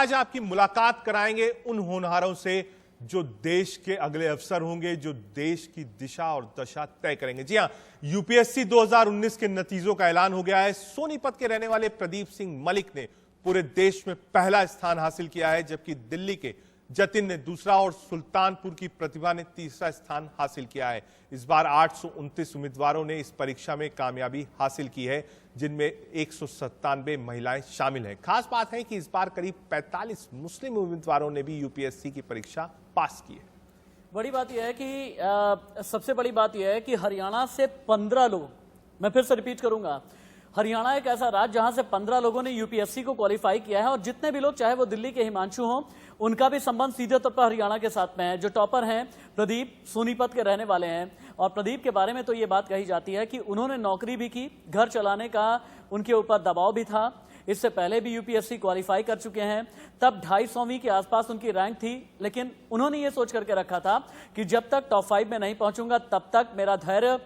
आज आपकी मुलाकात कराएंगे उन होनहारों से जो देश के अगले अफसर होंगे, जो देश की दिशा और दशा तय करेंगे। जी हां, यूपीएससी 2019 के नतीजों का ऐलान हो गया है। सोनीपत के रहने वाले प्रदीप सिंह मलिक ने पूरे देश में पहला स्थान हासिल किया है, जबकि दिल्ली के जतिन ने दूसरा और सुल्तानपुर की प्रतिभा ने तीसरा स्थान हासिल किया है। इस बार 829 उम्मीदवारों ने इस परीक्षा में कामयाबी हासिल की है, जिनमें 197 महिलाएं शामिल हैं। खास बात है कि इस बार करीब 45 मुस्लिम उम्मीदवारों ने भी यूपीएससी की परीक्षा पास की है। बड़ी बात यह है कि सबसे बड़ी बात यह है कि हरियाणा से 15 लोग, मैं फिर से रिपीट करूंगा, हरियाणा एक ऐसा राज्य जहां से 15 लोगों ने यूपीएससी को क्वालिफाई किया है और जितने भी लोग, चाहे वो दिल्ली के हिमांशु हों, उनका भी संबंध सीधे तौर पर हरियाणा के साथ में है। जो टॉपर हैं प्रदीप, सोनीपत के रहने वाले हैं, और प्रदीप के बारे में तो ये बात कही जाती है कि उन्होंने नौकरी भी की, घर चलाने का उनके ऊपर दबाव भी था। इससे पहले भी यूपीएससी क्वालिफाई कर चुके हैं, तब 250वीं के आसपास उनकी रैंक थी, लेकिन उन्होंने ये सोच करके रखा था कि जब तक टॉप 5 में नहीं पहुंचूंगा तब तक मेरा धैर्य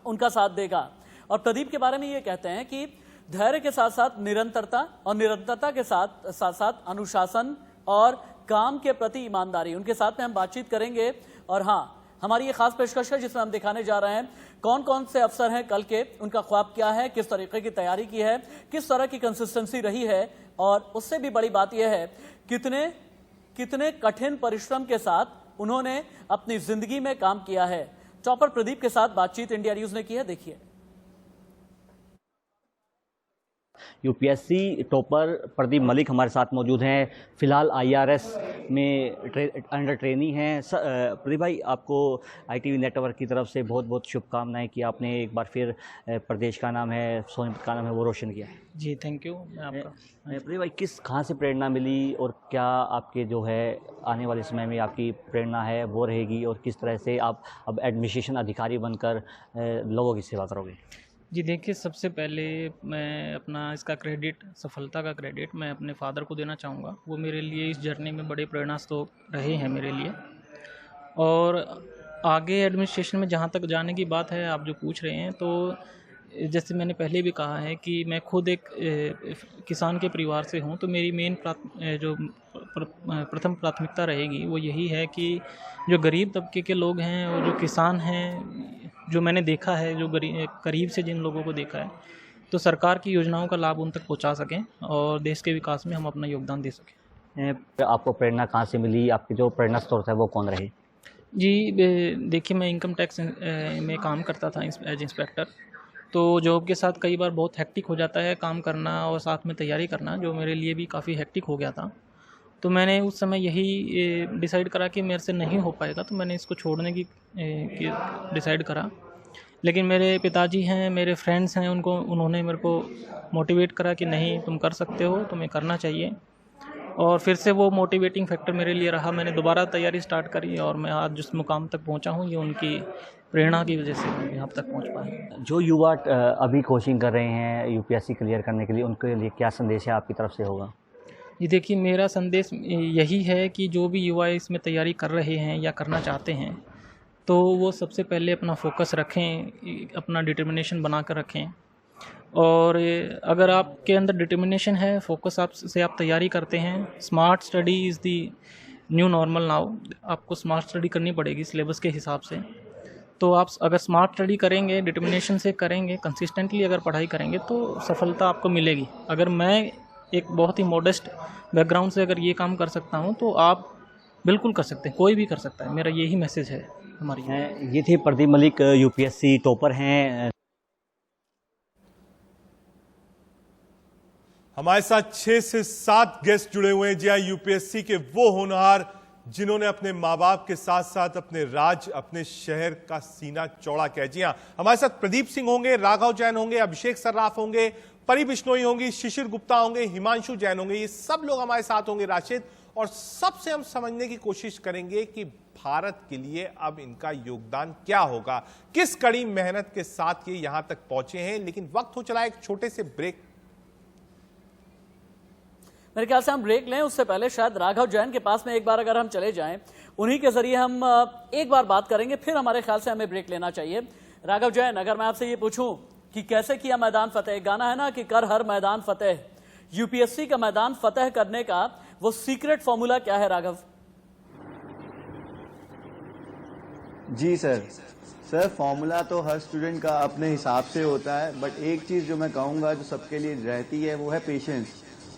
उनका साथ देगा। और प्रदीप के बारे में ये कहते हैं कि धैर्य के साथ साथ निरंतरता, और निरंतरता के साथ साथ अनुशासन और काम के प्रति ईमानदारी, उनके साथ में हम बातचीत करेंगे। और हाँ, हमारी ये खास पेशकश है जिसमें हम दिखाने जा रहे हैं कौन कौन से अफसर हैं कल के, उनका ख्वाब क्या है, किस तरीके की तैयारी की है, किस तरह की कंसिस्टेंसी रही है, और उससे भी बड़ी बात यह है कितने कठिन परिश्रम के साथ उन्होंने अपनी जिंदगी में काम किया है। टॉपर प्रदीप के साथ बातचीत इंडिया न्यूज ने की है, देखिए। यूपीएससी टॉपर प्रदीप मलिक हमारे साथ मौजूद हैं। फिलहाल आईआरएस में अंडर ट्रेनी हैं। प्रदीप भाई, आपको आईटीवी नेटवर्क की तरफ से बहुत बहुत शुभकामनाएं कि आपने एक बार फिर प्रदेश का नाम है, सोनीपत का नाम है, वो रोशन किया है। जी, थैंक यू। आपका प्रदीप भाई, कहाँ से प्रेरणा मिली और क्या आपके जो है आने वाले समय में आपकी प्रेरणा है वो रहेगी, और किस तरह से आप अब एडमिनिस्ट्रेशन अधिकारी बनकर लोगों की सेवा करोगे? जी देखिए, सबसे पहले मैं अपना इसका क्रेडिट, सफलता का क्रेडिट मैं अपने फादर को देना चाहूँगा। वो मेरे लिए इस जर्नी में बड़े प्रेरणा स्रोत रहे हैं मेरे लिए। और आगे एडमिनिस्ट्रेशन में जहाँ तक जाने की बात है, आप जो पूछ रहे हैं, तो जैसे मैंने पहले भी कहा है कि मैं खुद एक किसान के परिवार से हूँ, तो मेरी मेन प्रथम प्राथमिकता रहेगी वो यही है कि जो गरीब तबके के लोग हैं और जो किसान हैं, जो मैंने देखा है, जो करीब से जिन लोगों को देखा है, तो सरकार की योजनाओं का लाभ उन तक पहुंचा सकें और देश के विकास में हम अपना योगदान दे सकें। आपको प्रेरणा कहाँ से मिली? आपके जो प्रेरणा स्रोत है वो कौन रहे? जी देखिए, मैं इनकम टैक्स में काम करता था एज इंस्पेक्टर, तो जॉब के साथ कई बार बहुत हेक्टिक हो जाता है काम करना और साथ में तैयारी करना, जो मेरे लिए भी काफ़ी हेक्टिक हो गया था। तो मैंने उस समय यही डिसाइड करा कि मेरे से नहीं हो पाएगा, तो मैंने इसको छोड़ने की डिसाइड करा। लेकिन मेरे पिताजी हैं, मेरे फ्रेंड्स हैं, उन्होंने मेरे को मोटिवेट करा कि नहीं, तुम कर सकते हो, तुम्हें करना चाहिए। और फिर से वो मोटिवेटिंग फैक्टर मेरे लिए रहा। मैंने दोबारा तैयारी स्टार्ट करी और मैं आज जिस मुकाम तक पहुंचा हूं, ये उनकी प्रेरणा की वजह से मैं यहाँ तक पहुँच पाया। जो युवा अभी कोचिंग कर रहे हैं यूपीएससी क्लियर करने के लिए, उनके लिए क्या संदेश है आपकी तरफ से होगा? जी देखिए, मेरा संदेश यही है कि जो भी युवा इसमें तैयारी कर रहे हैं या करना चाहते हैं, तो वो सबसे पहले अपना फोकस रखें, अपना डिटर्मिनेशन बना कर रखें। और अगर आपके अंदर डिटर्मिनेशन है, फोकस आप तैयारी करते हैं, smart study is the new normal now. आपको स्मार्ट स्टडी करनी पड़ेगी सिलेबस के हिसाब से। तो आप अगर स्मार्ट स्टडी करेंगे, डिटर्मिनेशन से करेंगे, कंसिस्टेंटली अगर पढ़ाई करेंगे, तो सफलता आपको मिलेगी। अगर मैं एक बहुत ही मॉडेस्ट बैकग्राउंड से अगर ये काम कर सकता हूँ, तो आप बिल्कुल कर सकते हैं, कोई भी कर सकता है। मेरा यही मैसेज है हमारी। ये थे प्रदीप मलिक, यूपीएससी टॉपर हैं। हमारे साथ 6 से 7 गेस्ट जुड़े हुए हैं। जी हाँ, यूपीएससी के वो होनहार जिन्होंने अपने माँ बाप के साथ साथ अपने राज्य, अपने शहर का सीना चौड़ा किया। जी हाँ, हमारे साथ प्रदीप सिंह होंगे, राघव जैन होंगे, अभिषेक सर्राफ होंगे, परी बिश्नोई होंगी, शिशिर गुप्ता होंगे, हिमांशु जैन होंगे। ये सब लोग हमारे साथ होंगे, राशिद। और सबसे हम समझने की कोशिश करेंगे कि भारत के लिए अब इनका योगदान क्या होगा, किस कड़ी मेहनत के साथ ये यहां तक पहुंचे हैं। लेकिन वक्त हो चला एक छोटे से ब्रेक। मेरे ख्याल से हम ब्रेक लें, उससे पहले शायद राघव जैन के पास में एक बार अगर हम चले जाएं, उन्हीं के जरिए हम एक बार बात करेंगे, फिर हमारे ख्याल से हमें ब्रेक लेना चाहिए। राघव जैन, अगर मैं आपसे ये पूछूं कि कैसे किया मैदान फतेह, गाना है ना कि कर हर मैदान फतेह, यूपीएससी का मैदान फतेह करने का वो सीक्रेट फॉर्मूला क्या है राघव? जी सर फॉर्मूला तो हर स्टूडेंट का अपने हिसाब से होता है, बट एक चीज़ जो मैं कहूँगा जो सबके लिए रहती है वो है पेशेंस,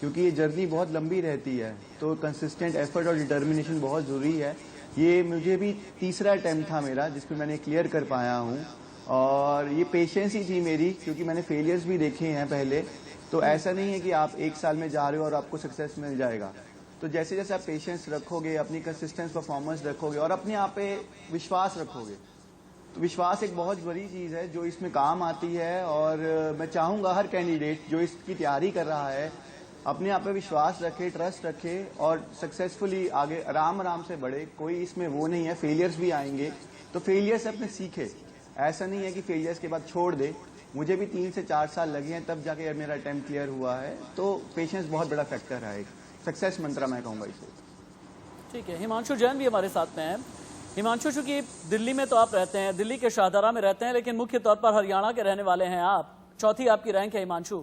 क्योंकि ये जर्नी बहुत लंबी रहती है, तो कंसिस्टेंट एफर्ट और डिटर्मिनेशन बहुत ज़रूरी है। ये मुझे भी तीसरा अटैम्प्ट था मेरा जिसमें मैंने क्लियर कर पाया हूँ, और ये पेशेंस ही थी मेरी, क्योंकि मैंने फेलियर्स भी देखे हैं पहले। तो ऐसा नहीं है कि आप एक साल में जा रहे हो और आपको सक्सेस मिल जाएगा। तो जैसे जैसे आप पेशेंस रखोगे, अपनी कंसिस्टेंट परफॉर्मेंस रखोगे और अपने आप पे विश्वास रखोगे, तो विश्वास एक बहुत बड़ी चीज़ है जो इसमें काम आती है। और मैं चाहूँगा हर कैंडिडेट जो इसकी तैयारी कर रहा है अपने आप पे विश्वास रखे, ट्रस्ट रखे और सक्सेसफुली आगे आराम आराम से बढ़े। कोई इसमें वो नहीं है, फेलियर्स भी आएंगे तो फेलियर्स अपने सीखे। ऐसा नहीं है कि फेलियर्स के बाद छोड़ दे। मुझे भी 3 से 4 साल लगे हैं तब जाके मेरा अटेम्प्ट क्लियर हुआ है। तो पेशेंस बहुत बड़ा फैक्टर है, सक्सेस मंत्रा मैं कहूँगा इसे। ठीक है, हिमांशु जैन भी हमारे साथ में है। हिमांशु, चूंकि दिल्ली में तो आप रहते हैं, दिल्ली के शाहदरा में रहते हैं, लेकिन मुख्य तौर पर हरियाणा के रहने वाले हैं आप। चौथी आपकी रैंक है हिमांशु।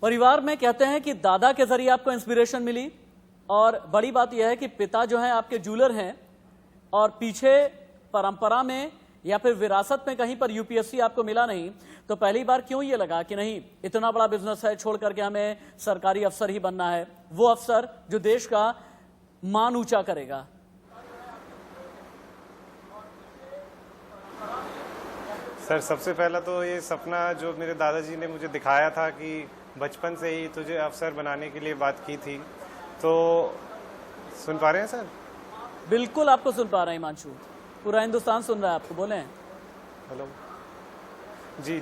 परिवार में कहते हैं कि दादा के जरिए आपको इंस्पिरेशन मिली, और बड़ी बात यह है कि पिता जो हैं आपके जूलर हैं, और पीछे परंपरा में या फिर विरासत में कहीं पर यूपीएससी आपको मिला नहीं। तो पहली बार क्यों ये लगा कि नहीं, इतना बड़ा बिजनेस है, छोड़ करके हमें सरकारी अफसर ही बनना है, वो अफसर जो देश का मान ऊंचा करेगा? सर सबसे पहला तो ये सपना जो मेरे दादाजी ने मुझे दिखाया था कि बचपन से ही तुझे अफसर बनाने के लिए बात की थी। तो सुन पा रहे हैं सर? बिल्कुल आपको सुन पा रहे हैं हिमांशु, पूरा हिंदुस्तान सुन रहा है आपको, बोले। हेलो जी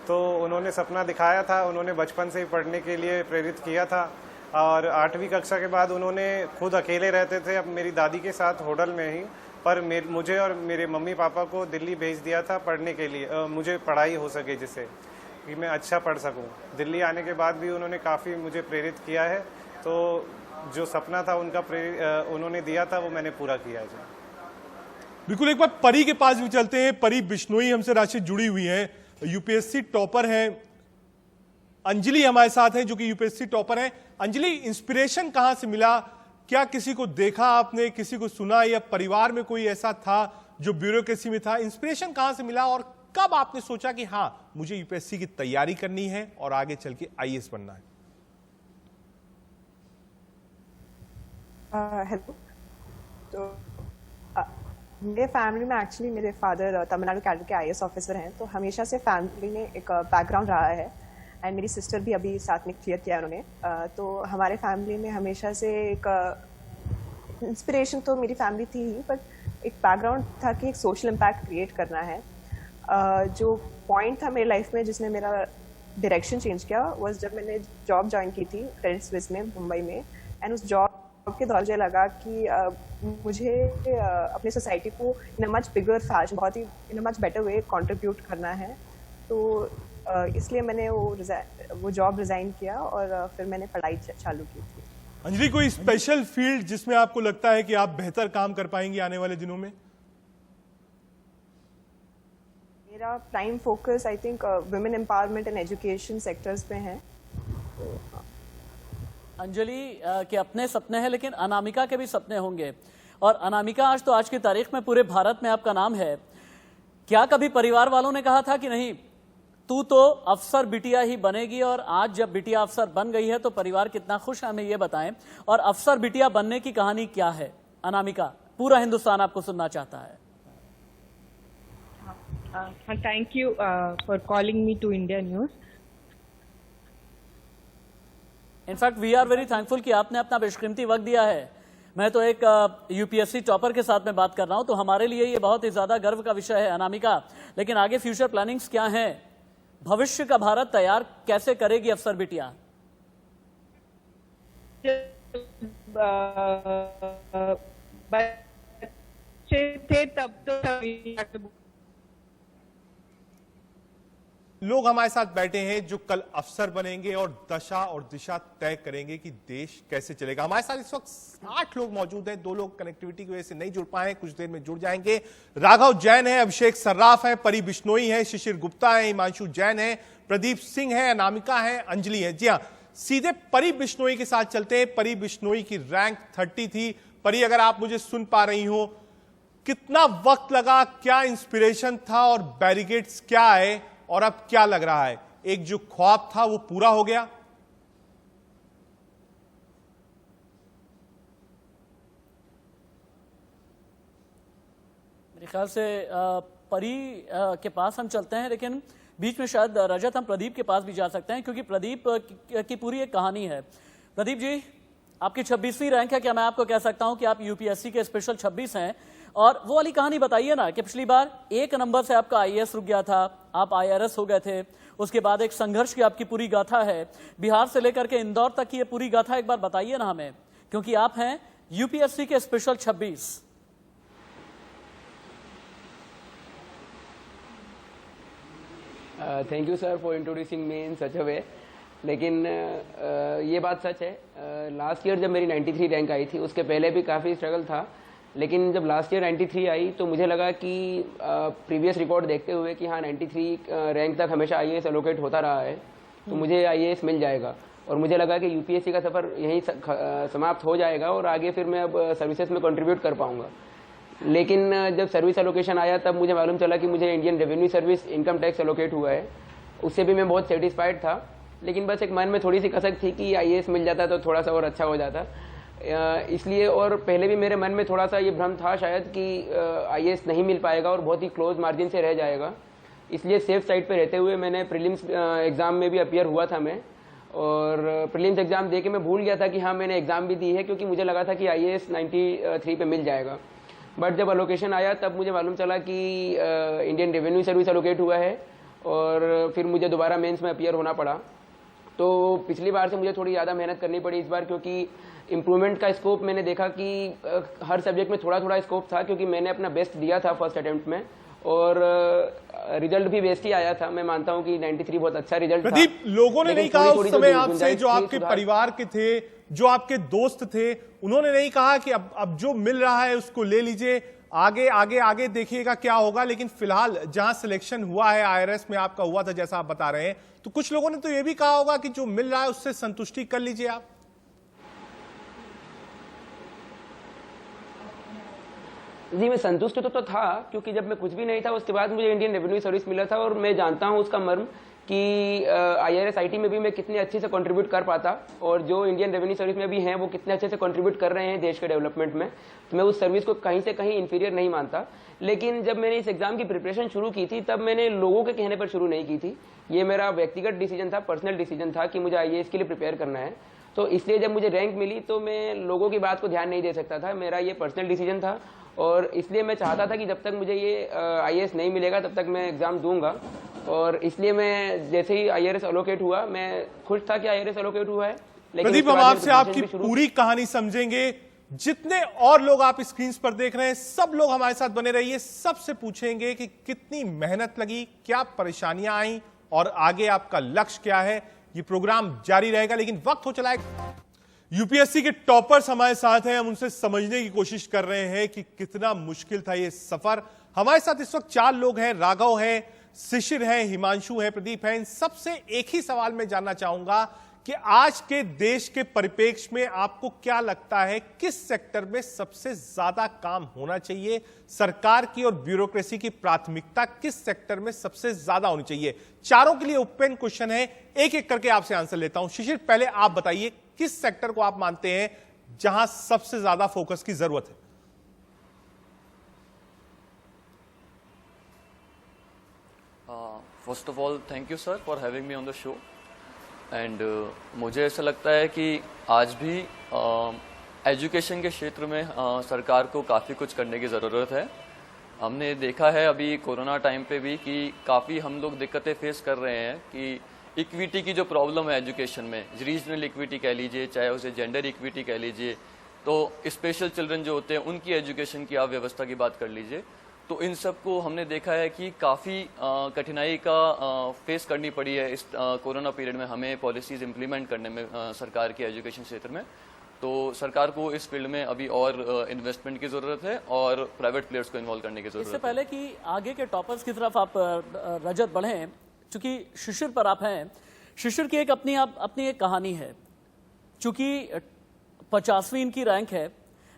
तो उन्होंने सपना दिखाया था, उन्होंने बचपन से ही पढ़ने के लिए प्रेरित किया था। और 8वीं कक्षा के बाद उन्होंने खुद अकेले रहते थे अब मेरी दादी के साथ होटल में ही, पर मुझे और मेरे मम्मी पापा को दिल्ली भेज दिया था पढ़ने के लिए, मुझे पढ़ाई हो सके जिससे कि मैं अच्छा पढ़ सकूं। दिल्ली आने के बाद भी उन्होंने काफ़ी मुझे प्रेरित किया है। तो जो सपना था उनका उन्होंने दिया था वो मैंने पूरा किया है। बिल्कुल, एक बार परी के पास भी चलते हैं। परी बिश्नोई हमसे राशि जुड़ी हुई है, यूपीएससी टॉपर हैं। अंजलि हमारे साथ है जो कि यूपीएससी टॉपर है। अंजलि, इंस्पिरेशन कहां से मिला? क्या किसी को देखा आपने, किसी को सुना, या परिवार में कोई ऐसा था जो ब्यूरोक्रेसी में था? इंस्पिरेशन कहां से मिला और कब आपने सोचा कि हाँ मुझे यूपीएससी की तैयारी करनी है और आगे चल के आईएएस बनना है? हेलो, तो मेरे फैमिली में एक्चुअली मेरे फादर तमिलनाडु कैडर के आईएएस ऑफिसर हैं, तो हमेशा से फैमिली में एक बैकग्राउंड रहा है। एंड मेरी सिस्टर भी अभी साथ में क्लियर किया उन्होंने। तो हमारे फैमिली में हमेशा से एक इंस्पिरेशन तो मेरी फैमिली थी ही, बट एक बैकग्राउंड था कि एक सोशल इम्पैक्ट क्रिएट करना है। जो पॉइंट था मेरी लाइफ में जिसने मेरा डायरेक्शन चेंज किया वॉज जब मैंने जॉब ज्वाइन की थी क्रेडिट स्विस में मुंबई में। एंड उस जॉब के दौरान मुझे लगा कि मुझे अपनी सोसाइटी को इन अ मच बिगर फैशन, बहुत ही in a much better way contribute करना है। तो इसलिए मैंने वो जॉब रिजाइन किया और फिर मैंने पढ़ाई चालू की थी। अंजलि, कोई स्पेशल फील्ड जिसमें आपको लगता है कि आप बेहतर काम कर पाएंगे आने वाले दिनों में? मेरा prime focus I think women empowerment and education sectors पे है। अंजलि के अपने सपने हैं, लेकिन अनामिका के भी सपने होंगे। और अनामिका, आज की तारीख में पूरे भारत में आपका नाम है। क्या कभी परिवार वालों ने कहा था कि नहीं तू तो अफसर बिटिया ही बनेगी, और आज जब बिटिया अफसर बन गई है तो परिवार कितना खुश है, हमें ये बताएं। और अफसर बिटिया बनने की कहानी क्या है अनामिका? पूरा हिंदुस्तान आपको सुनना चाहता है। Thank you for calling me to India News. In fact we are very thankful कि आपने अपना बेशकीमती वक्त दिया है। मैं तो एक यूपीएससी टॉपर के साथ में बात कर रहा हूं, तो हमारे लिए ये बहुत ही ज्यादा गर्व का विषय है अनामिका। लेकिन आगे फ्यूचर प्लानिंग्स क्या हैं? भविष्य का भारत तैयार कैसे करेगी अफसर बिटिया? बच्चे थे तब तो लोग हमारे साथ बैठे हैं जो कल अफसर बनेंगे और दशा और दिशा तय करेंगे कि देश कैसे चलेगा। हमारे साथ इस वक्त 8 लोग मौजूद हैं। 2 लोग कनेक्टिविटी की वजह से नहीं जुड़ पाए, कुछ देर में जुड़ जाएंगे। राघव जैन है, अभिषेक सर्राफ है, परी बिश्नोई है, शिशिर गुप्ता है, हिमांशु जैन है, प्रदीप सिंह है, अनामिका है, अंजलि है। जी हाँ, सीधे परी बिश्नोई के साथ चलते हैं। परी बिश्नोई की रैंक 30 थी। परी, अगर आप मुझे सुन पा रही हो, कितना वक्त लगा, क्या इंस्पिरेशन था और बैरिकेड्स क्या है और अब क्या लग रहा है? एक जो ख्वाब था वो पूरा हो गया? मेरे ख्याल से परी के पास हम चलते हैं, लेकिन बीच में शायद रजत हम प्रदीप के पास भी जा सकते हैं, क्योंकि प्रदीप की पूरी एक कहानी है। प्रदीप जी, आपकी 26वीं रैंक है। क्या मैं आपको कह सकता हूं कि आप यूपीएससी के स्पेशल 26 हैं? और वो वाली कहानी बताइए ना कि पिछली बार 1 नंबर से आपका आईएएस रुक गया था, आप आईआरएस हो गए थे, उसके बाद एक संघर्ष की आपकी पूरी गाथा है, बिहार से लेकर के इंदौर तक की ये पूरी गाथा एक बार बताइए ना हमें, क्योंकि आप हैं यूपीएससी के special 26। Thank you sir for introducing me in such a way. लेकिन ये बात सच है, लास्ट ईयर जब मेरी 93 रैंक आई थी उसके पहले भी काफ़ी स्ट्रगल था, लेकिन जब लास्ट ईयर 93 आई तो मुझे लगा कि प्रीवियस रिकॉर्ड देखते हुए कि हाँ 93 रैंक तक हमेशा आईएएस एलोकेट होता रहा है, तो मुझे आईएएस मिल जाएगा। और मुझे लगा कि यूपीएससी का सफ़र यहीं समाप्त हो जाएगा और आगे फिर मैं अब सर्विसेज में कंट्रीब्यूट कर पाऊँगा। लेकिन जब सर्विस एलोकेशन आया तब मुझे मालूम चला कि मुझे Indian revenue service income tax allocate हुआ है। उससे भी मैं बहुत सेटिस्फाइड था, लेकिन बस एक मन में थोड़ी सी कसक थी कि आईएएस मिल जाता तो थोड़ा सा और अच्छा हो जाता, इसलिए। और पहले भी मेरे मन में थोड़ा सा ये भ्रम था शायद कि आईएएस नहीं मिल पाएगा और बहुत ही क्लोज मार्जिन से रह जाएगा, इसलिए सेफ साइड पे रहते हुए मैंने प्रीलिम्स एग्ज़ाम में भी अपीयर हुआ था मैं। और प्रीलिम्स एग्ज़ाम दे के मैं भूल गया था कि हाँ मैंने एग्ज़ाम भी दी है, क्योंकि मुझे लगा था कि आईएएस 93 पे मिल जाएगा। बट जब एलोकेशन आया तब मुझे मालूम चला कि इंडियन रेवेन्यू सर्विस एलोकेट हुआ है और फिर मुझे दोबारा मेंस में अपीयर होना पड़ा। तो पिछली बार से मुझे थोड़ी ज़्यादा मेहनत करनी पड़ी इस बार, क्योंकि इम्प्रूवमेंट का स्कोप मैंने देखा कि हर सब्जेक्ट में थोड़ा थोड़ा स्कोप था, क्योंकि मैंने अपना बेस्ट दिया था फर्स्ट अटेम्प्ट में और रिजल्ट भी बेस्ट ही आया था। मैं मानता हूं कि 93 बहुत अच्छा रिजल्ट था। प्रदीप, लोगों ने नहीं कहा उस समय आपसे, जो आपके परिवार के थे, जो आपके दोस्त थे, उन्होंने नहीं कहा कि अब जो मिल रहा है उसको ले लीजिए, आगे आगे आगे देखिएगा क्या होगा? लेकिन फिलहाल जहां सिलेक्शन हुआ है आईआरएस में आपका हुआ था जैसा आप बता रहे हैं, तो कुछ लोगों ने तो यह भी कहा होगा कि जो मिल रहा है उससे संतुष्टि कर लीजिए आप। जी, मैं संतुष्ट तो था, क्योंकि जब मैं कुछ भी नहीं था उसके बाद मुझे इंडियन रेवेन्यू सर्विस मिला था और मैं जानता हूं उसका मर्म कि आईआरएस आईटी में भी मैं कितने अच्छे से कंट्रीब्यूट कर पाता, और जो इंडियन रेवेन्यू सर्विस में भी हैं वो कितने अच्छे से कंट्रीब्यूट कर रहे हैं देश के डेवलपमेंट में। तो मैं उस सर्विस को कहीं से कहीं इन्फीरियर नहीं मानता। लेकिन जब मैंने इस एग्जाम की प्रिपरेशन शुरू की थी तब मैंने लोगों के कहने पर शुरू नहीं की थी, ये मेरा व्यक्तिगत डिसीजन था, पर्सनल डिसीजन था कि मुझे आईएएस के लिए प्रिपेयर करना है। तो इसलिए जब मुझे रैंक मिली तो मैं लोगों की बात को ध्यान नहीं दे सकता था, मेरा ये पर्सनल डिसीजन था। और इसलिए मैं चाहता था कि जब तक मुझे ये आईएएस नहीं मिलेगा तब तक मैं एग्जाम दूंगा, और इसलिए मैं जैसे ही आईआरएस एलोकेट हुआ मैं खुश था कि आईआरएस एलोकेट हुआ है। लेकिन प्रदीप, हम आपसे आपकी पूरी कहानी समझेंगे। जितने और लोग आप स्क्रीन पर देख रहे हैं सब लोग हमारे साथ बने रहिए, सबसे पूछेंगे कि कितनी मेहनत लगी, क्या परेशानियां आई और आगे आपका लक्ष्य क्या है। ये प्रोग्राम जारी रहेगा, लेकिन वक्त हो चला है। यूपीएससी के टॉपर्स हमारे साथ हैं, हम उनसे समझने की कोशिश कर रहे हैं कि कितना मुश्किल था ये सफर। हमारे साथ इस वक्त 4 लोग हैं, राघव है, शिशिर है, हिमांशु है, प्रदीप है। इन सबसे एक ही सवाल में जानना चाहूंगा कि आज के देश के परिप्रेक्ष्य में आपको क्या लगता है, किस सेक्टर में सबसे ज्यादा काम होना चाहिए? सरकार की और ब्यूरोक्रेसी की प्राथमिकता किस सेक्टर में सबसे ज्यादा होनी चाहिए? चारों के लिए ओपन क्वेश्चन है, एक एक करके आपसे आंसर लेता हूं। शिशिर, पहले आप बताइए किस सेक्टर को आप मानते हैं जहां सबसे ज्यादा फोकस की जरूरत है? First of all thank you sir for having me on the show. And मुझे ऐसा लगता है कि आज भी एजुकेशन के क्षेत्र में सरकार को काफ़ी कुछ करने की ज़रूरत है। हमने देखा है अभी कोरोना टाइम पे भी कि काफ़ी हम लोग दिक्कतें फेस कर रहे हैं कि इक्विटी की जो प्रॉब्लम है एजुकेशन में, रीजनल इक्विटी कह लीजिए, चाहे उसे जेंडर इक्विटी कह लीजिए, तो स्पेशल चिल्ड्रन जो होते हैं उनकी एजुकेशन की आप व्यवस्था की बात कर लीजिए, तो इन सब को हमने देखा है कि काफ़ी कठिनाई का फेस करनी पड़ी है इस कोरोना पीरियड में हमें पॉलिसीज़ इम्प्लीमेंट करने में सरकार के एजुकेशन क्षेत्र में। तो सरकार को इस फील्ड में अभी और इन्वेस्टमेंट की ज़रूरत है और प्राइवेट प्लेयर्स को इन्वॉल्व करने की ज़रूरत है। इससे पहले कि आगे के टॉपर्स की तरफ आप रजत बढ़ें, चूंकि शिशिर पर आप हैं, शिशिर की अपनी एक कहानी है। चूंकि 50वीं इनकी रैंक है,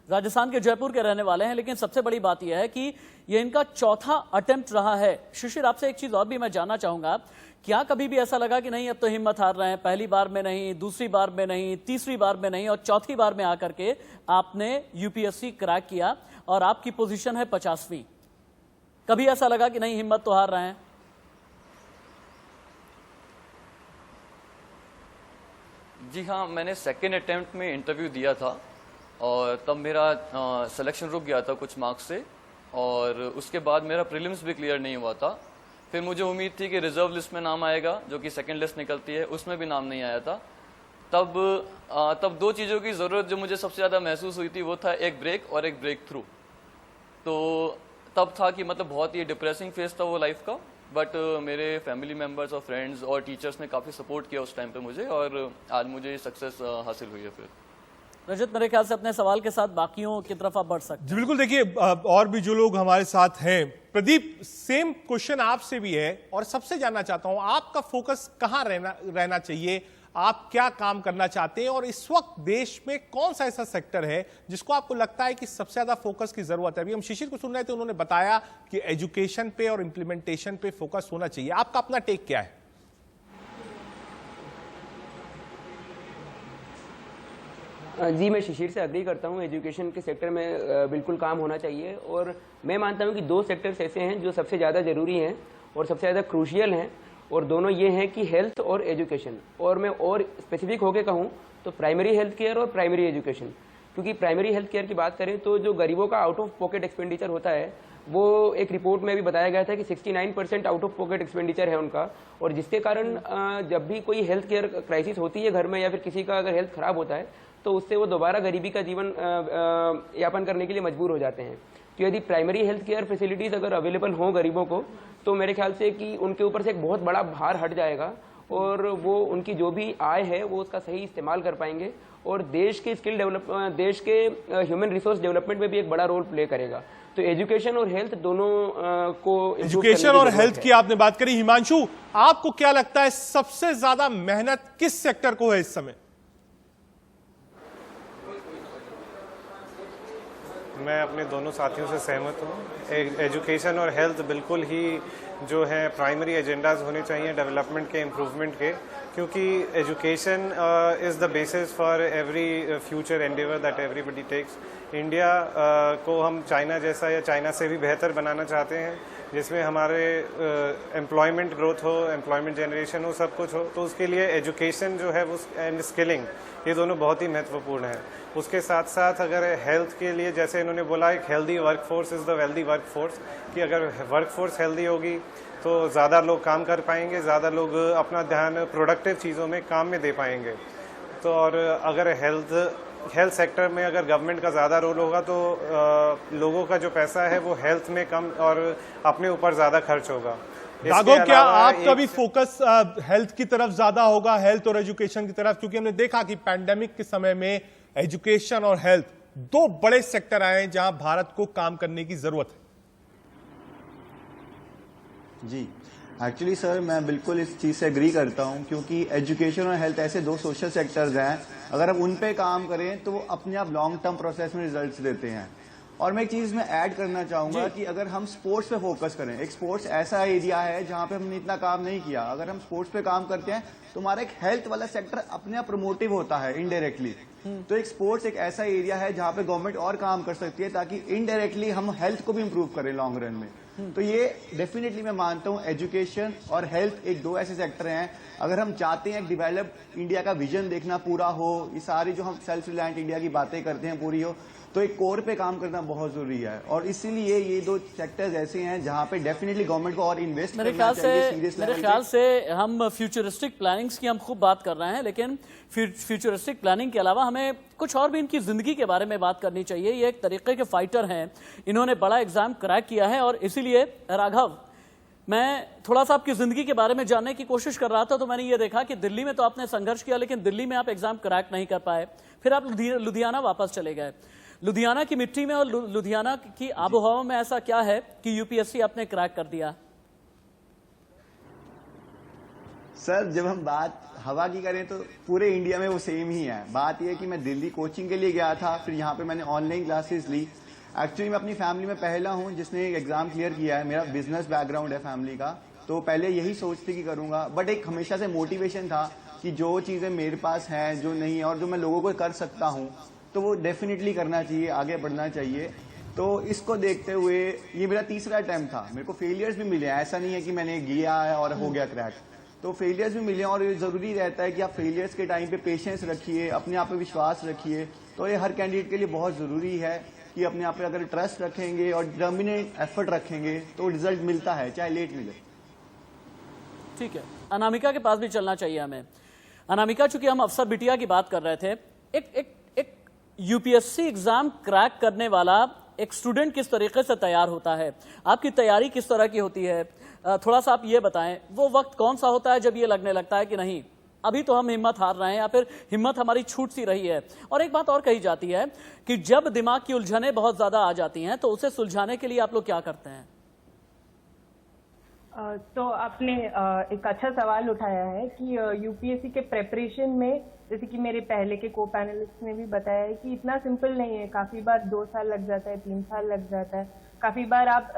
राजस्थान के जयपुर के रहने वाले हैं, लेकिन सबसे बड़ी बात यह है कि ये इनका चौथा अटेम्प्ट रहा है। शिशिर, आपसे एक चीज और भी मैं जानना चाहूंगा, क्या कभी भी ऐसा लगा कि नहीं अब तो हिम्मत हार रहे हैं, पहली बार में नहीं, दूसरी बार में नहीं, तीसरी बार में नहीं और चौथी बार में आकर के आपने यूपीएससी क्रैक किया और आपकी पोजीशन है 50वीं? कभी ऐसा लगा कि नहीं हिम्मत तो हार रहे हैं? जी हाँ, मैंने सेकेंड अटेम्प्ट में इंटरव्यू दिया था और तब मेरा सिलेक्शन रुक गया था कुछ मार्क्स से और उसके बाद मेरा प्रीलिम्स भी क्लियर नहीं हुआ था। फिर मुझे उम्मीद थी कि रिजर्व लिस्ट में नाम आएगा, जो कि सेकंड लिस्ट निकलती है, उसमें भी नाम नहीं आया था। तब दो चीज़ों की ज़रूरत जो मुझे सबसे ज़्यादा महसूस हुई थी वो था एक ब्रेक और एक ब्रेक थ्रू। तो तब था कि मतलब बहुत ही डिप्रेसिंग फेज था वो लाइफ का, बट मेरे फैमिली मेम्बर्स और फ्रेंड्स और टीचर्स ने काफ़ी सपोर्ट किया उस टाइम पे मुझे और आज मुझे सक्सेस हासिल हुई है। फिर रजत, मेरे ख्याल से अपने सवाल के साथ बाकियों की तरफ आप बढ़ सकते हैं। जी बिल्कुल, देखिए और भी जो लोग हमारे साथ हैं, प्रदीप सेम क्वेश्चन आपसे भी है और सबसे जानना चाहता हूं आपका फोकस कहां रहना चाहिए, आप क्या काम करना चाहते हैं और इस वक्त देश में कौन सा ऐसा सेक्टर है जिसको आपको लगता है कि सबसे ज्यादा फोकस की जरूरत है? अभी हम शिशिर को सुन रहे थे, उन्होंने बताया कि एजुकेशन पे और इंप्लीमेंटेशन पे फोकस होना चाहिए, आपका अपना टेक क्या है? जी, मैं शिशिर से अग्री करता हूँ, एजुकेशन के सेक्टर में बिल्कुल काम होना चाहिए और मैं मानता हूँ कि दो सेक्टर्स ऐसे हैं जो सबसे ज़्यादा ज़रूरी हैं और सबसे ज़्यादा क्रूशियल हैं और दोनों ये हैं कि हेल्थ और एजुकेशन। और मैं और स्पेसिफिक होकर कहूँ तो प्राइमरी हेल्थ केयर और प्राइमरी एजुकेशन, क्योंकि प्राइमरी हेल्थ केयर की बात करें तो जो गरीबों का आउट ऑफ पॉकेट एक्सपेंडिचर होता है वो एक रिपोर्ट में भी बताया गया था कि 69% आउट ऑफ पॉकेट एक्सपेंडिचर है उनका, और जिसके कारण जब भी कोई हेल्थ केयर क्राइसिस होती है घर में या फिर किसी का अगर हेल्थ खराब होता है तो उससे वो दोबारा गरीबी का जीवन यापन करने के लिए मजबूर हो जाते हैं। तो यदि प्राइमरी हेल्थ केयर फैसिलिटीज़ अगर अवेलेबल हों गरीबों को तो मेरे ख्याल से कि उनके ऊपर से एक बहुत बड़ा भार हट जाएगा और वो उनकी जो भी आय है वो उसका सही इस्तेमाल कर पाएंगे और देश के स्किल डेवलप, देश के ह्यूमन रिसोर्स डेवलपमेंट में भी एक बड़ा रोल प्ले करेगा। तो एजुकेशन और हेल्थ दोनों को, एजुकेशन और हेल्थ की आपने बात करी, हिमांशु आपको क्या लगता है सबसे ज्यादा मेहनत किस सेक्टर को है इस समय? मैं अपने दोनों साथियों से सहमत हूँ। एजुकेशन और हेल्थ बिल्कुल ही जो है प्राइमरी एजेंडाज होने चाहिए डेवलपमेंट के, इम्प्रूवमेंट के, क्योंकि education is the basis for every future endeavour that everybody takes. India को हम चाइना जैसा या चाइना से भी बेहतर बनाना चाहते हैं, जिसमें हमारे एम्प्लॉयमेंट ग्रोथ हो, एम्प्लॉयमेंट जनरेशन हो, सब कुछ हो। तो उसके लिए एजुकेशन जो है वो एंड स्किलिंग, ये दोनों बहुत ही महत्वपूर्ण है। उसके साथ साथ अगर हेल्थ के लिए, जैसे इन्होंने बोला, एक healthy workforce is the wealthy workforce, कि अगर वर्कफोर्स हेल्दी होगी तो ज़्यादा लोग काम कर पाएंगे, ज़्यादा लोग अपना ध्यान प्रोडक्टिव चीज़ों में, काम में दे पाएंगे। तो और अगर हेल्थ सेक्टर में अगर गवर्नमेंट का ज़्यादा रोल होगा तो लोगों का जो पैसा है वो हेल्थ में कम और अपने ऊपर ज़्यादा खर्च होगा। राघव, क्या आपका भी फोकस हेल्थ की तरफ ज्यादा होगा, हेल्थ और एजुकेशन की तरफ? क्योंकि हमने देखा कि पैंडेमिक के समय में एजुकेशन और हेल्थ दो बड़े सेक्टर आए हैं जहां भारत को काम करने की जरूरत है। जी एक्चुअली सर, मैं बिल्कुल इस चीज़ से एग्री करता हूं, क्योंकि एजुकेशन और हेल्थ ऐसे दो सोशल सेक्टर्स हैं, अगर हम उन पे काम करें तो वो अपने आप लॉन्ग टर्म प्रोसेस में रिजल्ट्स देते हैं। और मैं एक चीज़ में ऐड करना चाहूँगा कि अगर हम स्पोर्ट्स पे फोकस करें, एक स्पोर्ट्स ऐसा एरिया है जहाँ पे हमने इतना काम नहीं किया, अगर हम स्पोर्ट्स पे काम करते हैं तो हमारा एक हेल्थ वाला सेक्टर अपने आप प्रमोटिव होता है इनडायरेक्टली। तो एक स्पोर्ट्स एक ऐसा एरिया है जहाँ पे गवर्नमेंट और काम कर सकती है ताकि इनडायरेक्टली हम हेल्थ को भी इम्प्रूव करें लॉन्ग रन में। तो ये डेफिनेटली मैं मानता हूँ एजुकेशन और हेल्थ एक दो ऐसे सेक्टर हैं, अगर हम चाहते हैं डेवलप इंडिया का विजन देखना पूरा हो, ये सारी जो हम सेल्फ रिलायंट इंडिया की बातें करते हैं पूरी हो, तो एक कोर पे काम करना बहुत जरूरी है। और इसीलिए ये दो सेक्टर्स ऐसे हैं जहां पे डेफिनेटली गवर्नमेंट को और इन्वेस्ट करना चाहिए सीरियस लेवल पे। मेरे ख्याल से हम फ्यूचरिस्टिक प्लानिंग्स की हम खूब बात कर रहे हैं, लेकिन फ्यूचरिस्टिक प्लानिंग के अलावा हमें कुछ और भी इनकी जिंदगी के बारे में बात करनी चाहिए। ये एक तरीके के फाइटर हैं, इन्होंने बड़ा एग्जाम क्रैक किया है और इसीलिए राघव, मैं थोड़ा सा आपकी जिंदगी के बारे में जानने की कोशिश कर रहा था, तो मैंने ये देखा कि दिल्ली में तो आपने संघर्ष किया, लेकिन दिल्ली में आप एग्जाम क्रैक नहीं कर पाए, फिर आप लुधियाना वापस चले गए। लुधियाना की मिट्टी में और लुधियाना की आबोहवा में ऐसा क्या है कि यूपीएससी आपने क्रैक कर दिया? सर, जब हम बात हवा की करें तो पूरे इंडिया में वो सेम ही है। बात यह है कि मैं दिल्ली कोचिंग के लिए गया था, फिर यहाँ पे मैंने ऑनलाइन क्लासेस ली। एक्चुअली मैं अपनी फैमिली में पहला हूँ जिसने एग्जाम क्लियर किया है, मेरा बिजनेस बैकग्राउंड है फैमिली का, तो पहले यही सोचती कि करूंगा, बट एक हमेशा से मोटिवेशन था कि जो चीजें मेरे पास हैं, जो नहीं है और जो मैं लोगों को कर सकता हूँ, तो वो डेफिनेटली करना चाहिए, आगे बढ़ना चाहिए। तो इसको देखते हुए ये मेरा तीसरा अटेम्प्ट था। मेरे को फेलियर्स भी मिले, ऐसा नहीं है कि मैंने किया है और हो गया क्रैक, तो फेलियर्स भी मिले। और ये जरूरी रहता है कि आप फेलियर्स के टाइम पे पेशेंस रखिए, अपने आप पे विश्वास रखिए। तो ये हर कैंडिडेट के लिए बहुत जरूरी है कि अपने आप पे अगर ट्रस्ट रखेंगे और डिटर्मिनेट एफर्ट रखेंगे तो रिजल्ट मिलता है, चाहे लेट मिले। ठीक है, अनामिका के पास भी चलना चाहिए हमें। अनामिका, चूंकि हम अफसर बिटिया की बात कर रहे थे, एक यूपीएससी एग्जाम क्रैक करने वाला एक स्टूडेंट किस तरीके से तैयार होता है? आपकी तैयारी किस तरह की होती है? थोड़ा सा आप ये बताएं, वो वक्त कौन सा होता है जब ये लगने लगता है कि नहीं, अभी तो हम हिम्मत हार रहे हैं, या फिर हिम्मत हमारी छूट सी रही है? और एक बात और कही जाती है कि जब दिमाग की उलझनें बहुत ज्यादा आ जाती हैं तो उसे सुलझाने के लिए आप लोग क्या करते हैं? तो आपने एक अच्छा सवाल उठाया है कि यूपीएससी के प्रेपरेशन में, जैसे कि मेरे पहले के को पैनलिस्ट ने भी बताया है कि इतना सिंपल नहीं है। काफी बार 2 साल लग जाता है, 3 साल लग जाता है, काफी बार आप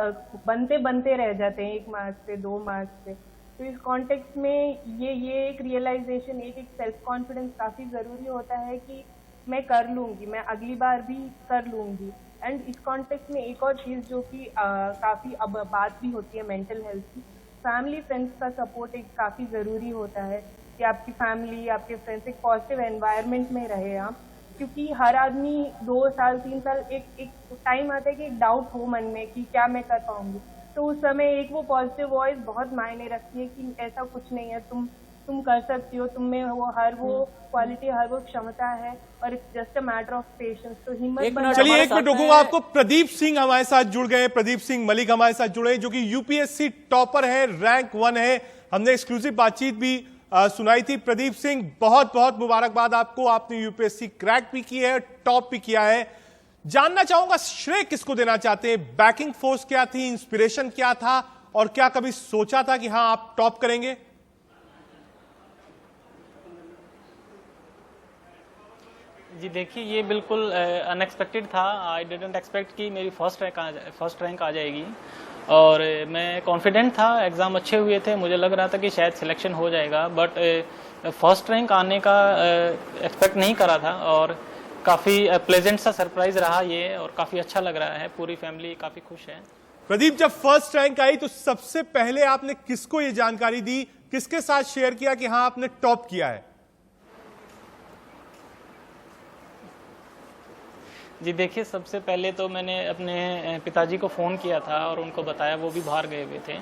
बनते रह जाते हैं 1 मार्च से 2 मार्च से। तो इस कॉन्टेक्स्ट में ये एक रियलाइजेशन, एक सेल्फ कॉन्फिडेंस काफी जरूरी होता है कि मैं कर लूंगी, मैं अगली बार भी कर लूंगी। एंड इस कॉन्टेक्स्ट में एक और चीज जो कि काफी अब बात भी होती है मेंटल हेल्थ की, फैमिली फ्रेंड्स का सपोर्ट एक काफी जरूरी होता है कि आपकी फैमिली, आपके फ्रेंड्स एक पॉजिटिव एनवायरनमेंट में रहे आप, क्योंकि हर आदमी 2 साल 3 साल एक टाइम आता है कि एक डाउट हो मन में कि क्या मैं कर पाऊंगी, तो उस समय एक वो पॉजिटिव वॉइस बहुत मायने रखती है कि ऐसा कुछ नहीं है, तुम कर सकती हो, तुम में वो क्वालिटी, हर वो क्षमता है, और it's just a matter of patience. तो हिम्मत। चलिए, 1 मिनट रुकूंगा आपको। प्रदीप सिंह हमारे साथ जुड़ गए, प्रदीप सिंह मलिक हमारे साथ जुड़े, जो कि यूपीएससी टॉपर है, रैंक 1 है। हमने एक्सक्लूसिव बातचीत भी सुनाई थी। प्रदीप सिंह, बहुत बहुत मुबारकबाद आपको, आपने यूपीएससी क्रैक भी किया है, टॉप भी किया है। जानना चाहूंगा, श्रेय किसको देना चाहते हैं? बैकिंग फोर्स क्या थी, इंस्पिरेशन क्या था, और क्या कभी सोचा था कि हाँ आप टॉप करेंगे? जी देखिए, ये बिल्कुल अनएक्सपेक्टेड था। आई डिडंट एक्सपेक्ट कि मेरी फर्स्ट रैंक आ जाएगी, और मैं कॉन्फिडेंट था। एग्ज़ाम अच्छे हुए थे, मुझे लग रहा था कि शायद सिलेक्शन हो जाएगा, बट फर्स्ट रैंक आने का एक्सपेक्ट नहीं करा था, और काफ़ी प्लेजेंट सा सरप्राइज रहा ये, और काफ़ी अच्छा लग रहा है। पूरी फैमिली काफ़ी खुश है। प्रदीप, जब फर्स्ट रैंक आई तो सबसे पहले आपने किसको ये जानकारी दी, किसके साथ शेयर किया कि हाँ आपने टॉप किया है? जी देखिए, सबसे पहले तो मैंने अपने पिताजी को फ़ोन किया था और उनको बताया, वो भी बाहर गए हुए थे,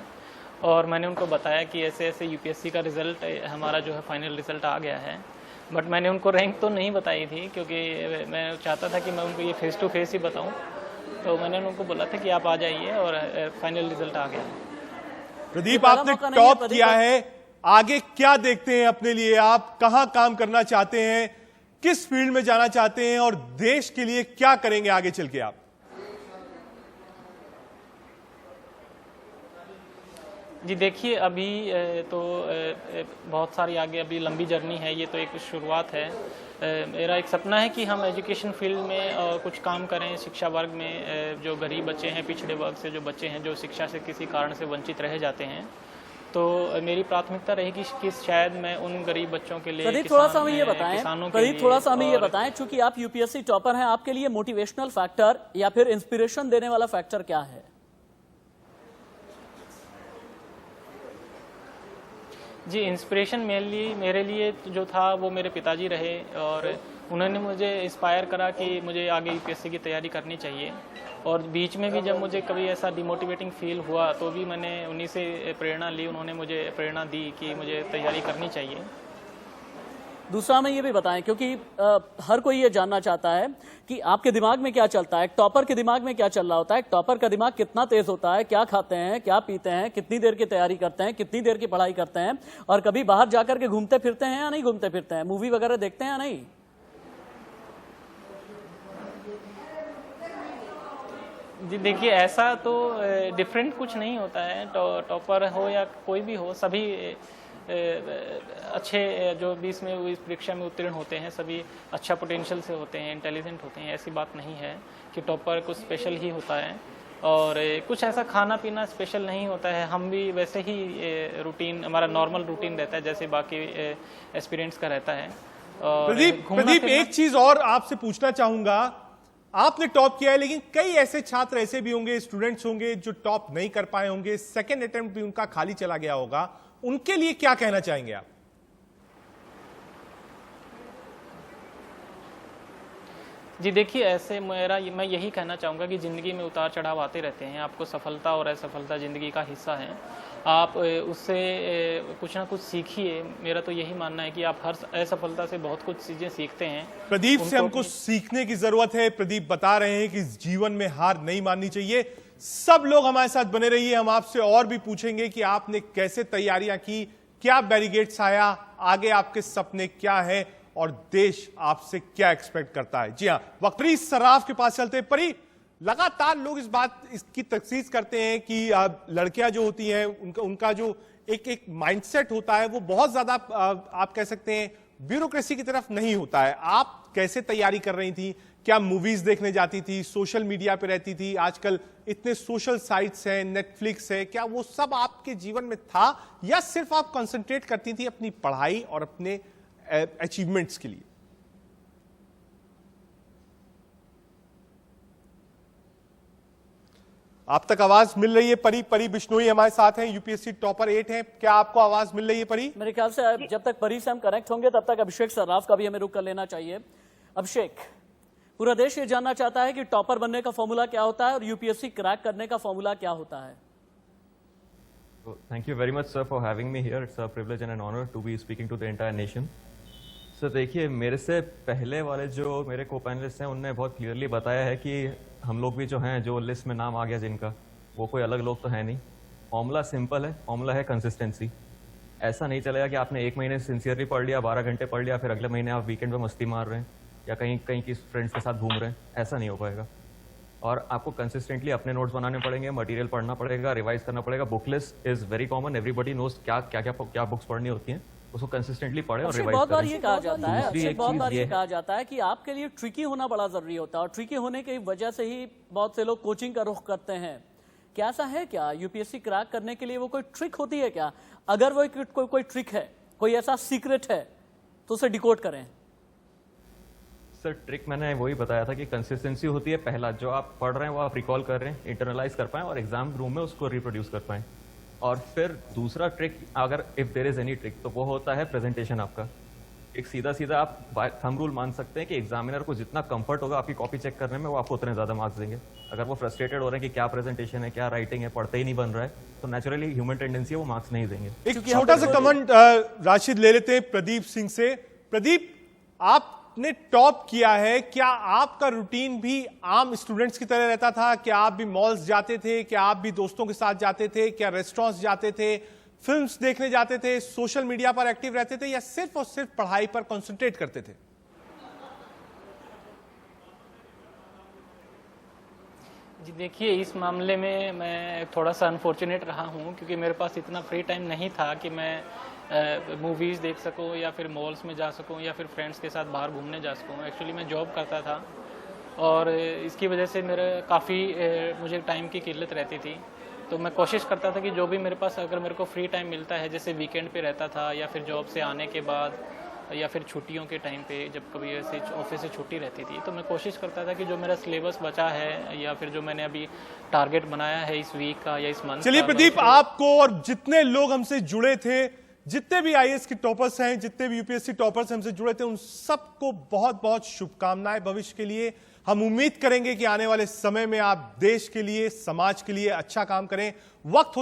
और मैंने उनको बताया कि ऐसे ऐसे यूपीएससी का रिज़ल्ट हमारा जो है फाइनल रिज़ल्ट आ गया है। बट मैंने उनको रैंक तो नहीं बताई थी, क्योंकि मैं चाहता था कि मैं उनको ये फेस टू फेस ही बताऊं। तो मैंने उनको बोला था कि आप आ जाइए, और फाइनल रिज़ल्ट आ गया। प्रदीप, आपने टॉप किया है, आगे क्या देखते हैं अपने लिए? आप कहां काम करना चाहते हैं, किस फील्ड में जाना चाहते हैं, और देश के लिए क्या करेंगे आगे चल के आप? जी देखिए, अभी तो बहुत सारी आगे अभी लंबी जर्नी है, ये तो एक शुरुआत है। मेरा एक सपना है कि हम एजुकेशन फील्ड में कुछ काम करें, शिक्षा वर्ग में जो गरीब बच्चे हैं, पिछड़े वर्ग से जो बच्चे हैं, जो शिक्षा से किसी कारण से वंचित रह जाते हैं, तो मेरी प्राथमिकता रहेगी कि शायद मैं उन गरीब बच्चों के लिए प्रदीप, थोड़ा सा हमें ये बताएं, चूंकि आप यूपीएससी टॉपर हैं, आपके लिए मोटिवेशनल फैक्टर या फिर इंस्पिरेशन देने वाला फैक्टर क्या है? जी, इंस्पिरेशन मेरे लिए जो था वो मेरे पिताजी रहे, और उन्होंने मुझे इंस्पायर करा कि मुझे आगे यूपीएससी की तैयारी करनी चाहिए। और बीच में भी जब मुझे कभी ऐसा डिमोटिवेटिंग फील हुआ तो भी मैंने उन्हीं से प्रेरणा ली, उन्होंने मुझे प्रेरणा दी कि मुझे तैयारी करनी चाहिए। दूसरा हमें ये भी बताएं, क्योंकि हर कोई ये जानना चाहता है कि आपके दिमाग में क्या चलता है, टॉपर के दिमाग में क्या चल रहा होता है, टॉपर का दिमाग कितना तेज होता है, क्या खाते हैं, क्या पीते हैं, कितनी देर की तैयारी करते हैं, कितनी देर की पढ़ाई करते हैं, और कभी बाहर जाकर के घूमते फिरते हैं या नहीं घूमते फिरते हैं, मूवी वगैरह देखते हैं या नहीं? जी देखिए, ऐसा तो डिफरेंट कुछ नहीं होता है, टॉपर हो या कोई भी हो, सभी अच्छे जो भी इसमें इस परीक्षा में उत्तीर्ण होते हैं सभी अच्छा पोटेंशियल से होते हैं, इंटेलिजेंट होते हैं। ऐसी बात नहीं है कि टॉपर कुछ स्पेशल ही होता है, और कुछ ऐसा खाना पीना स्पेशल नहीं होता है। हम भी वैसे ही रूटीन, हमारा नॉर्मल रूटीन रहता है जैसे बाकी एस्पिरेंट्स का रहता है। प्रदीप, एक चीज और आपसे पूछना चाहूंगा, आपने टॉप किया है, लेकिन कई ऐसे छात्र ऐसे भी होंगे, स्टूडेंट्स होंगे जो टॉप नहीं कर पाए होंगे, सेकेंड अटेम्प्ट भी उनका खाली चला गया होगा, उनके लिए क्या कहना चाहेंगे आप? जी देखिए, ऐसे मैं यही कहना चाहूँगा कि ज़िंदगी में उतार चढ़ाव आते रहते हैं। आपको सफलता और असफलता ज़िंदगी का हिस्सा है, आप उससे कुछ ना कुछ सीखिए। मेरा तो यही मानना है कि आप हर असफलता से बहुत कुछ चीज़ें सीखते हैं। प्रदीप से हमको सीखने की जरूरत है। प्रदीप बता रहे हैं कि जीवन में हार नहीं माननी चाहिए। सब लोग हमारे साथ बने रहिए, हम आपसे और भी पूछेंगे कि आपने कैसे तैयारियां की, क्या बैरिगेट्स आया, आगे आपके सपने क्या है और देश आपसे क्या एक्सपेक्ट करता है। जी हां, परी सर्राफ के पास चलते। परी, लगातार लोग इसकी तखसीस करते हैं कि लड़कियां जो होती हैं उनका जो एक माइंडसेट होता है वो बहुत ज्यादा आप कह सकते हैं ब्यूरोक्रेसी की तरफ नहीं होता है। आप कैसे तैयारी कर रही थी? क्या मूवीज देखने जाती थी, सोशल मीडिया पे रहती थी? आजकल इतने सोशल साइट्स हैं, नेटफ्लिक्स है, क्या वो सब आपके जीवन में था या सिर्फ आप कंसंट्रेट करती थी अपनी पढ़ाई और अपने अचीवमेंट्स के लिए? आप तक आवाज मिल रही है? परी बिश्नोई हमारे साथ हैं, यूपीएससी टॉपर 8 हैं। क्या आपको आवाज मिल रही है परी? मेरे ख्याल से जब तक परी से हम कनेक्ट होंगे तब तक अभिषेक सर्राफ का भी हमें रुक कर लेना चाहिए। अभिषेक, पूरा देश ये जानना चाहता है कि टॉपर बनने का फॉर्मूला क्या होता है और यूपीएससी क्रैक करने का फॉर्मूला क्या होता है। Thank you very much, sir, for having me here. It's a privilege and an honor to be speaking to the entire nation. Sir देखिए, मेरे से पहले वाले जो मेरे को पैनलिस्ट हैं उनने बहुत क्लियरली बताया है कि हम लोग भी जो हैं, जो लिस्ट में नाम आ गया जिनका, वो कोई अलग लोग तो है नहीं। फॉर्मूला सिंपल है, फॉर्मूला है कंसिस्टेंसी। ऐसा नहीं चलेगा कि आपने एक महीने सिंसियरली पढ़ लिया, 12 घंटे पढ़ लिया, फिर अगले महीने आप वीकेंड में मस्ती मार रहे हैं या कहीं की फ्रेंड्स के साथ घूम रहे हैं। ऐसा नहीं हो पाएगा। और आपको कंसिस्टेंटली अपने नोट्स बनाने पड़ेंगे, मटेरियल पढ़ना पड़ेगा, रिवाइज करना पड़ेगा। Book list is very common, everybody knows क्या बुक्स पढ़नी होती हैं, उसको कंसिस्टेंटली पढ़े और रिवाइज बहुत बार करें। ये कहा जाता है कि आपके लिए ट्रिकी होना बड़ा जरूरी होता है और ट्रिकी होने की वजह से ही बहुत से लोग कोचिंग का रुख करते हैं। क्या ऐसा है क्या? यूपीएससी क्रैक करने के लिए वो कोई ट्रिक होती है क्या? अगर वो कोई ट्रिक है, कोई ऐसा सीक्रेट है तो उसे डिकोड करें। सर ट्रिक मैंने वही बताया था कि कंसिस्टेंसी होती है। पहला जो आप पढ़ रहे हैं वो आप रिकॉल कर रहे हैं, इंटरनलाइज कर पाएं और एग्जाम रूम में उसको रिप्रोड्यूस कर पाएं। और फिर दूसरा ट्रिक, अगर if there is any trick, तो वो होता है प्रेजेंटेशन आपका। एक सीधा आप थंब रूल मान सकते हैं कि एग्जामिनर को जितना कंफर्ट होगा आपकी कॉपी चेक करने में, वो आपको उतने ज्यादा मार्क्स देंगे। अगर वो फ्रस्ट्रेटेड हो रहे हैं कि क्या प्रेजेंटेशन है, क्या राइटिंग है, पढ़ते ही नहीं बन रहा है, तो नेचुरली ह्यूमन टेंडेंसी है, वो मार्क्स नहीं देंगे। एक छोटा सा कमेंट राशिद ले लेते हैं प्रदीप सिंह से। प्रदीप, आपने टॉप किया है, क्या आपका रूटीन भी आम स्टूडेंट्स की तरह रहता था? क्या आप भी मॉल्स जाते थे? क्या आप भी दोस्तों के साथ जाते थे? क्या रेस्टोरेंट्स जाते थे? फिल्म्स देखने जाते थे? सोशल मीडिया पर एक्टिव रहते थे या सिर्फ और सिर्फ पढ़ाई पर कंसंट्रेट करते थे? जी देखिए, इस मामले में मैं थोड़ा सा अनफॉर्चुनेट रहा हूँ क्योंकि मेरे पास इतना फ्री टाइम नहीं था कि मैं मूवीज़ देख सकूं या फिर मॉल्स में जा सकूं या फिर फ्रेंड्स के साथ बाहर घूमने जा सकूं। एक्चुअली मैं जॉब करता था और इसकी वजह से मेरे काफ़ी मुझे टाइम की किल्लत रहती थी। तो मैं कोशिश करता था कि जो भी मेरे पास अगर मेरे को फ्री टाइम मिलता है, जैसे वीकेंड पे रहता था या फिर जॉब से आने के बाद या फिर छुट्टियों के टाइम पे, जब कभी ऐसे ऑफिस से छुट्टी रहती थी, तो मैं कोशिश करता था कि जो मेरा सिलेबस बचा है या फिर जो मैंने अभी टारगेट बनाया है इस वीक का या इस मंथ। चलिए प्रदीप, आपको और जितने लोग हमसे जुड़े थे जितने भी आईएएस के टॉपर्स हैं, जितने भी यूपीएससी टॉपर्स हमसे जुड़े थे, उन सबको बहुत बहुत शुभकामनाएं भविष्य के लिए। हम उम्मीद करेंगे कि आने वाले समय में आप देश के लिए, समाज के लिए अच्छा काम करें। वक्त